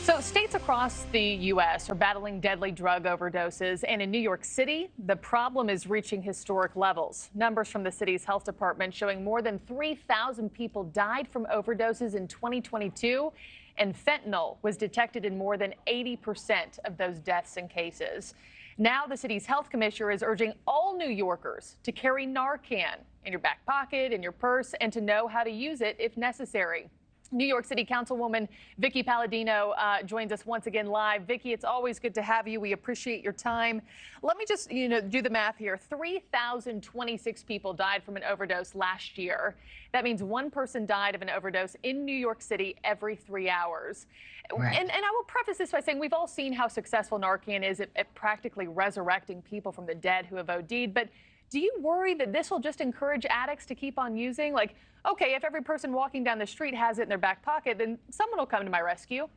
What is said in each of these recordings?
So states across the U.S. are battling deadly drug overdoses, and in New York City, the problem is reaching historic levels. Numbers from the city's health department showing more than 3,000 people died from overdoses in 2022, and fentanyl was detected in more than 80% of those deaths and cases. Now the city's health commissioner is urging all New Yorkers to carry Narcan in your back pocket, in your purse, and to know how to use it if necessary. New York City Councilwoman Vickie Paladino joins us once again live. Vickie, it's always good to have you. We appreciate your time. Let me just, do the math here. 3,026 people died from an overdose last year. That means one person died of an overdose in New York City every 3 hours. Right. And I will preface this by saying we've all seen how successful Narcan is at practically resurrecting people from the dead who have OD'd. But do you worry that this will just encourage addicts to keep on using? Like, okay, if every person walking down the street has it in their back pocket, then someone will come to my rescue.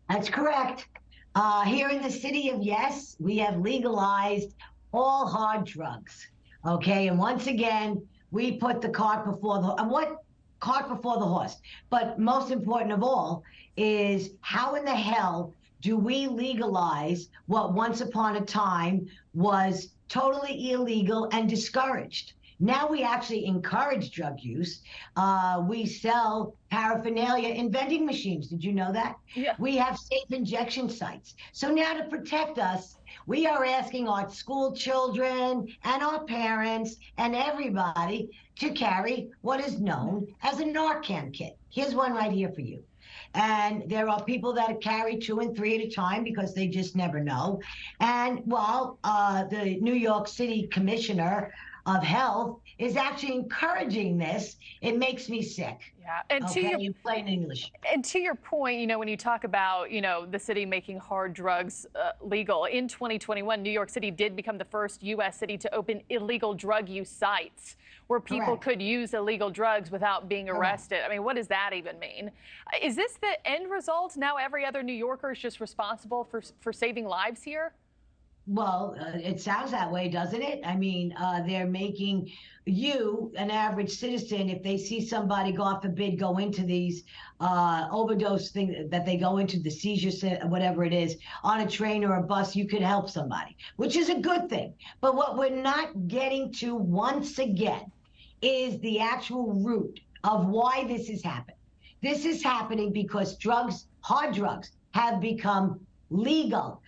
That's correct. Here in the city of Yes, we have legalized all hard drugs. Okay, and once again, we put the cart before the cart before the horse. But most important of all is how in the hell do we legalize what once upon a time was totally illegal and discouraged? Now we actually encourage drug use. We sell paraphernalia in vending machines. Did you know that? Yeah. We have safe injection sites. So now to protect us, we are asking our school children and our parents and everybody to carry what is known as a Narcan kit. Here's one right here for you. And there are people that carry 2 and 3 at a time because they just never know. And while the New York City Commissioner of Health is actually encouraging this, it makes me sick. Yeah, and okay? In plain English. And to your point, when you talk about, the city making hard drugs legal, in 2021, New York City did become the first U.S. city to open illegal drug use sites where people could use illegal drugs without being arrested. I mean, what does that even mean? Is this the end result? Now every other New Yorker is just responsible for saving lives here? Well, it sounds that way, doesn't it? I mean, they're making you, an average citizen, if they see somebody, God forbid, go into these overdose thing that they go into, the seizure, whatever it is, on a train or a bus, you could help somebody, which is a good thing. But what we're not getting to once again is the actual root of why this is happening. This is happening because drugs, hard drugs, have become legal.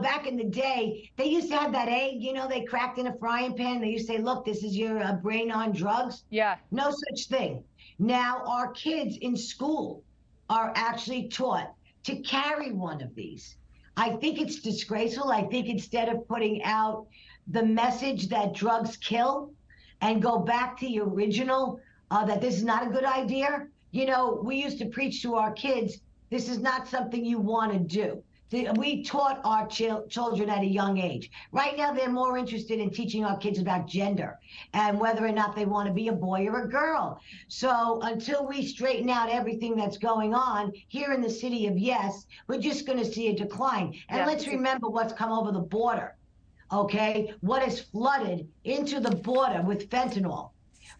Back in the day, they used to have that egg, they cracked in a frying pan. They used to say, look, this is your brain on drugs. Yeah. No such thing. Now our kids in school are actually taught to carry one of these. I think it's disgraceful. I think instead of putting out the message that drugs kill and go back to the original, that this is not a good idea. We used to preach to our kids, this is not something you want to do. We taught our children at a young age. Right now, they're more interested in teaching our kids about gender and whether or not they want to be a boy or a girl. So until we straighten out everything that's going on here in the city of Yes, we're just going to see a decline. And let's remember what's come over the border, okay? What has flooded into the border with fentanyl.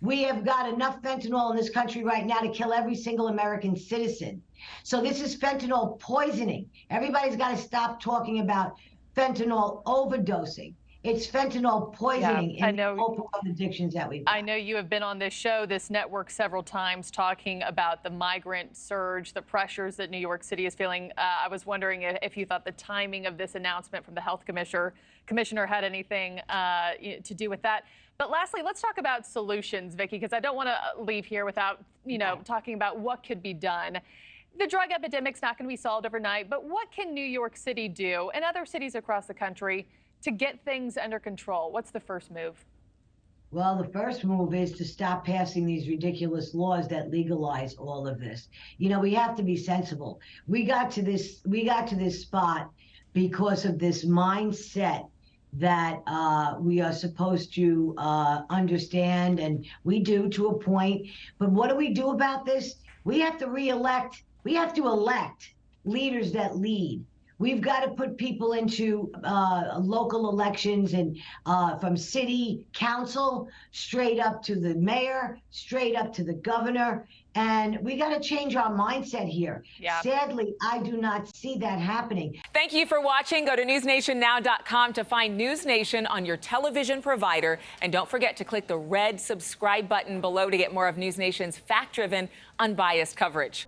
We have got enough fentanyl in this country right now to kill every single American citizen. So this is fentanyl poisoning. Everybody's got to stop talking about fentanyl overdosing. It's fentanyl poisoning in the opioid addictions that we've got. I know you have been on this show, this network, several times talking about the migrant surge, the pressures that New York City is feeling. I was wondering if you thought the timing of this announcement from the health commissioner had anything to do with that. But lastly, let's talk about solutions, Vickie, because I don't want to leave here without, talking about what could be done. The drug epidemic's not going to be solved overnight, but what can New York City do and other cities across the country to get things under control? What's the first move? Well, the first move is to stop passing these ridiculous laws that legalize all of this. We have to be sensible. We got to this spot because of this mindset that we are supposed to understand, and we do to a point. But what do we do about this? We have to elect leaders that lead. We've got to put people into local elections, and from city council straight up to the mayor, straight up to the governor. And we got to change our mindset here. Yeah. Sadly, I do not see that happening. Thank you for watching. Go to newsnationnow.com to find NewsNation on your television provider. And don't forget to click the red subscribe button below to get more of NewsNation's fact-driven, unbiased coverage.